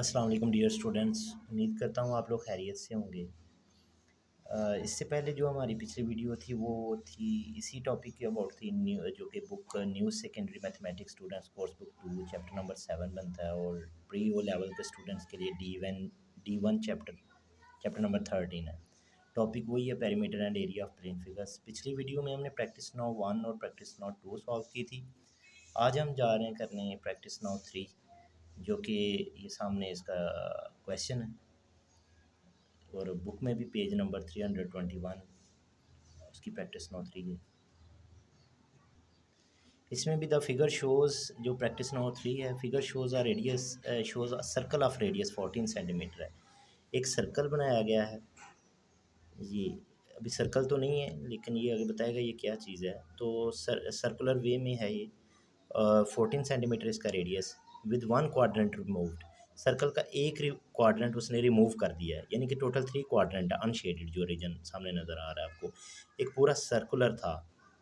अस्सलाम वालेकुम dear students. उम्मीद करता हूँ आप लोग खैरियत से होंगे। इससे पहले जो हमारी पिछली वीडियो थी वो थी इसी टॉपिक के अबाउट थी न्यू जो कि book new secondary mathematics students course book 2 chapter number 7 बनता है और प्री ओ लेवल के स्टूडेंट्स के लिए डी वन चैप्टर नंबर 13 है। टॉपिक वही है, perimeter and area of plane figures. पिछली वीडियो में हमने प्रैक्टिस नाउ 1 और प्रैक्टिस नाउ 2 सॉल्व की थी। आज हम जा रहे हैं करने प्रैक्टिस नाउ 3, जो कि ये सामने इसका क्वेश्चन है और बुक में भी पेज नंबर 321 उसकी प्रैक्टिस नाउ 3 है। इसमें भी द फिगर शोज़, जो प्रैक्टिस नाउ 3 है, figure shows a radius shows a circle of radius 14 centimetre है। एक सर्कल बनाया गया है। ये अभी सर्कल तो नहीं है लेकिन ये आगे बताएगा ये क्या चीज़ है। तो सर्कुलर वे में है ये। 14 सेंटीमीटर इसका radius with 1 quadrant removed. Circle का एक क्वाड्रेंट उसने रिमूव कर दिया है, यानी कि टोटल 3 क्वाड्रेंट है। अनशेडेड जो रीजन सामने नज़र आ रहा है आपको, एक पूरा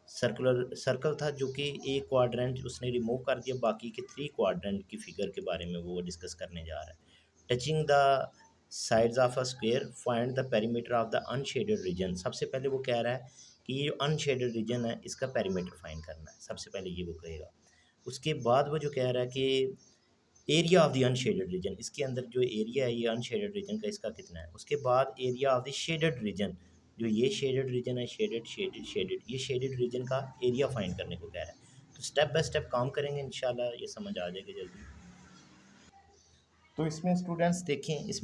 सर्कल था जो कि एक क्वाड्रेंट उसने रिमूव कर दिया। बाकी के 3 क्वाड्रेंट की फिगर के बारे में वो डिस्कस करने जा रहा है। Touching the sides of a square find the perimeter of the unshaded region. सबसे पहले वो कह रहा है कि ये जो अनशेडेड रीजन है इसका पेरीमीटर फाइंड करना है, सबसे पहले ये वो कहेगा। उसके बाद वो जो कह रहा है कि area of the unshaded region, इसके अंदर जो एरिया है ये अनशेडेड रीजन का, इसका कितना है। उसके बाद area of the shaded region, जो ये शेडेड रीजन है, शेडेड ये शेडेड रीजन का एरिया फाइंड करने को कह रहा है। तो स्टेप बाय स्टेप काम करेंगे, इंशाल्लाह ये समझ आ जाएगा जल्दी। तो इसमें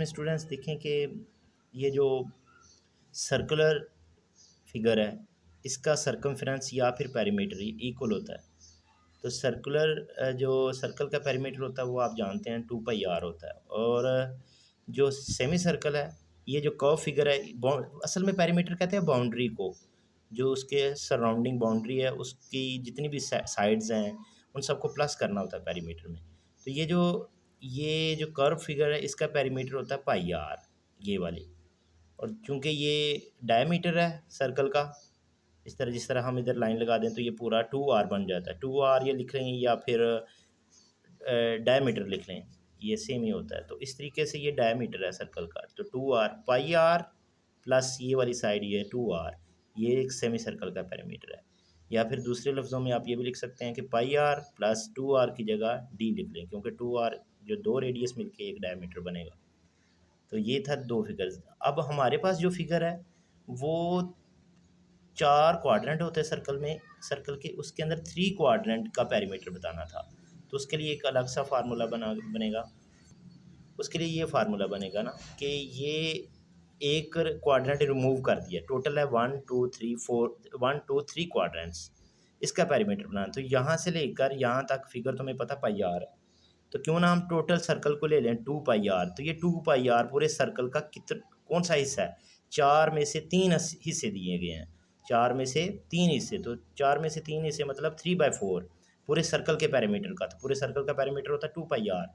स्टूडेंट्स देखें कि ये जो सर्कुलर फिगर है इसका सरकमफ्रेंस या फिर पेरीमीटर इक्वल होता है। तो जो सर्कल का पेरीमीटर होता है वो आप जानते हैं 2πr होता है। और जो सेमी सर्कल है, ये जो कर्व फिगर है, असल में पेरीमीटर कहते हैं बाउंड्री को, जो उसके सराउंडिंग बाउंड्री है उसकी जितनी भी साइड्स हैं उन सबको प्लस करना होता है पेरीमीटर में। तो ये जो कर्व फिगर है इसका पेरीमीटर होता है πr, ये वाली। और चूँकि ये डायमीटर है सर्कल का, इस तरह जिस तरह हम इधर लाइन लगा दें तो ये पूरा 2r बन जाता है। 2r ये लिख लें या फिर डायमीटर लिख लें, ये सेम ही होता है। तो इस तरीके से ये डायमीटर है सर्कल का। तो 2r πr प्लस ये वाली साइड ये 2r, ये एक सेमी सर्कल का पेरीमीटर है। या फिर दूसरे लफ्ज़ों में आप ये भी लिख सकते हैं कि πr प्लस 2r की जगह d लिख लें, क्योंकि 2r जो 2 रेडियस मिलके एक डायमीटर बनेगा। तो ये था 2 फिगर्स। अब हमारे पास जो फिगर है वो 4 क्वाड्रेंट होते हैं सर्कल के, उसके अंदर 3 क्वाड्रेंट का पेरीमीटर बताना था। तो उसके लिए एक अलग सा फार्मूला बनेगा। उसके लिए ये फार्मूला बनेगा ना कि ये एक क्वाड्रेंट रिमूव कर दिया, टोटल है 1 2 3 क्वाड्रेंट्स, इसका पेरीमीटर बनाना। तो यहाँ से लेकर यहाँ तक फिगर तुम्हें पता πr है, तो क्यों ना हम टोटल सर्कल को ले लें 2πr। तो ये 2πr पूरे सर्कल का कौन सा हिस्सा है, 4 में से 3 हिस्से दिए गए हैं। 4 में से 3 हिस्से, तो 4 में से 3 हिस्से मतलब 3/4 पूरे सर्कल के पैरामीटर का। तो पूरे सर्कल का पैरामीटर होता है 2πr,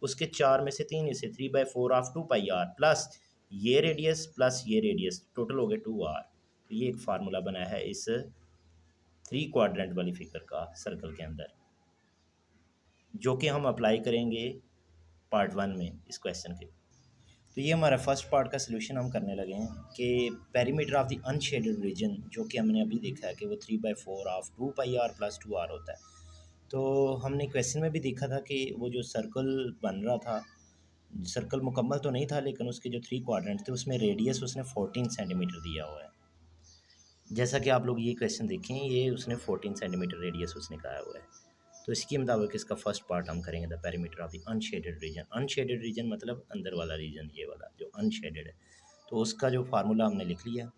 उसके 4 में से 3 हिस्से 3/4 ऑफ 2πr प्लस ये रेडियस टोटल हो गए 2r। तो ये एक फार्मूला बना है इस 3 क्वाड्रेंट वाली फिगर का सर्कल के अंदर, जो कि हम अप्लाई करेंगे पार्ट 1 में इस क्वेश्चन के। तो ये हमारा फर्स्ट पार्ट का सलूशन हम करने लगे हैं कि perimeter of the unshaded region, जो कि हमने अभी देखा है कि वो 3/4 ऑफ 2πr प्लस 2r होता है। तो हमने क्वेश्चन में भी देखा था कि वो जो सर्कल बन रहा था, सर्कल मुकम्मल तो नहीं था लेकिन उसके जो 3 क्वाड्रेंट थे उसमें रेडियस उसने 14 सेंटीमीटर दिया हुआ है। जैसा कि आप लोग ये क्वेश्चन देखें, ये उसने 14 सेंटीमीटर रेडियस उसने कहा हुआ है। तो इसके मुताबिक इसका फर्स्ट पार्ट हम करेंगे, the perimeter of the unshaded region. Unshaded region मतलब अंदर वाला रीजन, ये वाला जो अनशेडेड है। तो उसका जो फार्मूला हमने लिख लिया,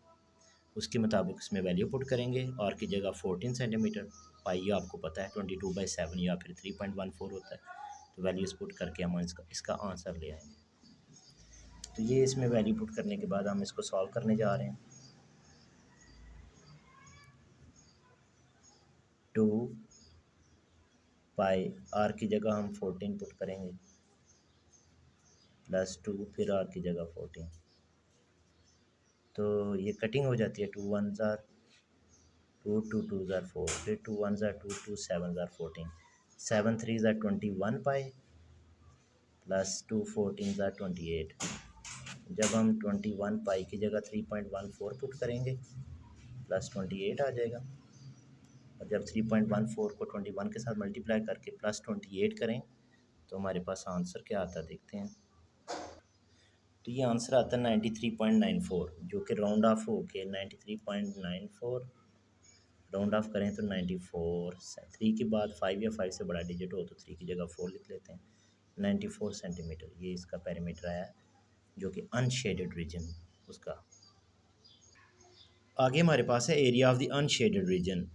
उसके मुताबिक उसमें वैल्यू पुट करेंगे। और की जगह 14 सेंटीमीटर, पाई आपको पता है 22/7 या फिर 3.14 होता है। तो वैल्यूज़ पुट करके हम इसका आंसर ले आएंगे। तो ये इसमें वैल्यू पुट करने के बाद हम इसको सॉल्व करने जा रहे हैं। 2πr की जगह हम 14 पुट करेंगे प्लस 2, फिर r की जगह 14। तो ये कटिंग हो जाती है, 2 1s are 2, 2 2s are 4, फिर 2 1s are 2, 2 7s are 14, 7 3s are 21π plus 2 14 ज़ा 28। जब हम 21 पाई की जगह 3.14 पुट करेंगे प्लस 28 आ जाएगा। और जब 3.14 को 21 के साथ मल्टीप्लाई करके प्लस 28 करें तो हमारे पास आंसर क्या आता है देखते हैं। तो ये आंसर आता है 93.94, जो कि राउंड ऑफ हो के 93.94 राउंड ऑफ करें तो 94। 3 के बाद 5 या 5 से बड़ा डिजिट हो तो 3 की जगह 4 लिख लेते हैं। 94 सेंटीमीटर ये इसका पेरीमीटर आया, जो कि अनशेडेड रीजन उसका। आगे हमारे पास है area of the unshaded region.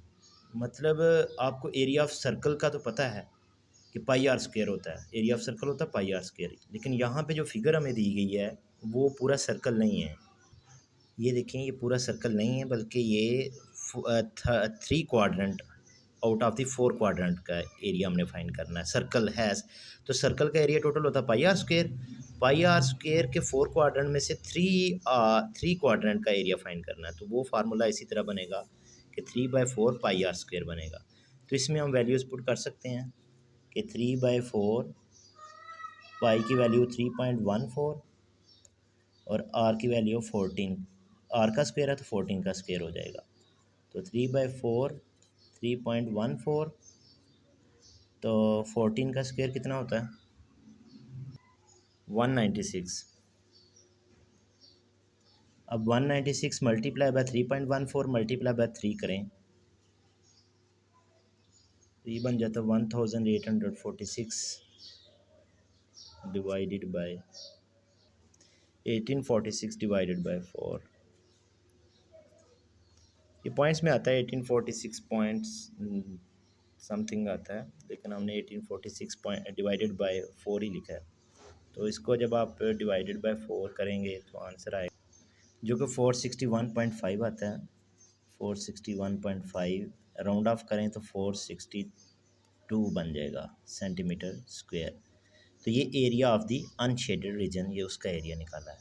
मतलब आपको एरिया ऑफ सर्कल का तो पता है कि पाई आर स्क्वायर होता है, एरिया ऑफ सर्कल होता है पाई आर स्क्वायर। लेकिन यहाँ पे जो फिगर हमें दी गई है वो पूरा सर्कल नहीं है। ये देखें, ये पूरा सर्कल नहीं है, बल्कि ये 3 quadrant out of the 4 quadrant का एरिया हमने फाइंड करना है। सर्कल हैज़, तो सर्कल का एरिया टोटल होता है pi r square. Pi r square के 4 क्वाड्रेंट में से 3 क्वाड्रेंट का एरिया फाइंड करना है। तो वो फार्मूला इसी तरह बनेगा कि 3/4 पाई आर स्क्वायर बनेगा। तो इसमें हम वैल्यूज़ पुट कर सकते हैं कि 3/4 पाई की वैल्यू 3.14 और आर की वैल्यू 14। आर का स्क्वायर है तो 14 का स्क्वायर हो जाएगा। तो 3/4 3.14, तो 14 का स्क्वायर कितना होता है 196। अब 196 मल्टीप्लाई बाय 3.14 मल्टीप्लाई बाय 3 करें तो ये बन जाता है 1846 डिवाइडेड बाय 1846 डिवाइडेड बाय 4। ये पॉइंट्स में आता है 1846 पॉइंट्स समथिंग आता है, लेकिन हमने 1846 पॉइंट डिवाइडेड बाय 4 ही लिखा है। तो इसको जब आप डिवाइडेड बाय 4 करेंगे तो आंसर आएगा जो कि 461.5 आता है। 461.5 राउंड ऑफ करें तो 462 बन जाएगा सेंटीमीटर स्क्वायर। तो ये area of the unshaded region, ये उसका एरिया निकाला है।